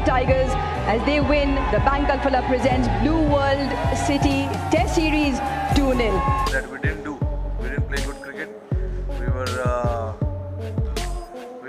Tigers as they win. The Bank Alfala presents Blue World City Test Series 2-0. That we didn't do. We didn't play good cricket. We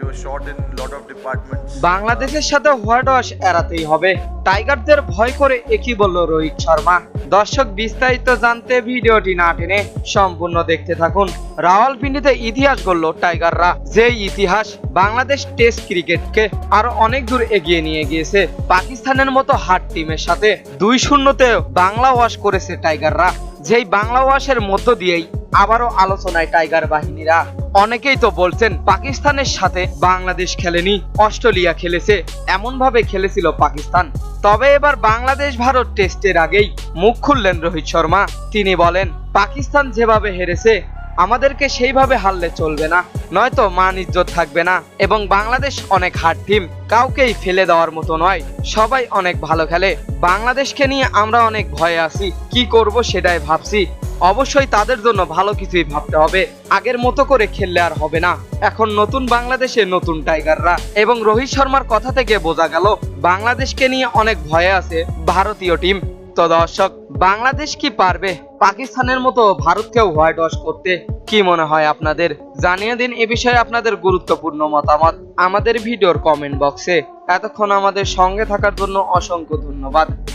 were short in a lot of departments. বাংলাদেশের সাথে white wash এড়াতেই হবে, টাইগারদের ভয় করে একই বলল রোহিত শর্মা। দর্শক, বিস্তারিত জানতে ভিডিওটি না টেনে সম্পূর্ণ দেখতে থাকুন। রাওয়ালপিন্ডিতে ইতিহাস গড়ল টাইগাররা, যে ইতিহাস বাংলাদেশ টেস্ট ক্রিকেটকে আরো অনেক দূর এগিয়ে নিয়ে গিয়েছে। পাকিস্তানের মতো হার্ড টিমের সাথে 2-0 বাংলা ওয়াশ করেছে টাইগাররা, যেই বাংলা ওয়াশের মধ্য দিয়েই আবারও আলোচনায় টাইগার বাহিনীরা। অনেকেই তো বলছেন পাকিস্তানের সাথে বাংলাদেশ খেলেনি, অস্ট্রেলিয়া খেলেছে, এমন ভাবে খেলেছিল পাকিস্তান। তবে এবার বাংলাদেশ ভারত টেস্টের আগেই মুখ খুললেন রোহিত শর্মা। তিনি বলেন, পাকিস্তান যেভাবে হেরেছে আমাদেরকে সেইভাবে হারলে চলবে না, নয়তো মান ইজ্জত থাকবে না। এবং বাংলাদেশ অনেক হার্ড টিম, কাউকেই ফেলে দেওয়ার মতো নয়, সবাই অনেক ভালো খেলে। বাংলাদেশকে নিয়ে আমরা অনেক ভয়ে আছি, কি করব সেটাই ভাবছি। অবশ্যই তাদের জন্য ভালো কিছুই ভাবতে হবে, আগের মতো করে খেললে আর হবে না। এখন নতুন বাংলাদেশে নতুন টাইগাররা। এবং রোহিত শর্মার কথা থেকে বোঝা গেল বাংলাদেশকে নিয়ে অনেক ভয়ে আছে ভারতীয় টিম। তো দর্শক, বাংলাদেশ কি পারবে পাকিস্তানের মতো ভারতকেও হোয়াইট ওয়াশ করতে? কি মনে হয় আপনাদের? জানিয়ে দিন এ বিষয়ে আপনাদের গুরুত্বপূর্ণ মতামত আমাদের ভিডিওর কমেন্ট বক্সে। এতক্ষণ আমাদের সঙ্গে থাকার জন্য অসংখ্য ধন্যবাদ।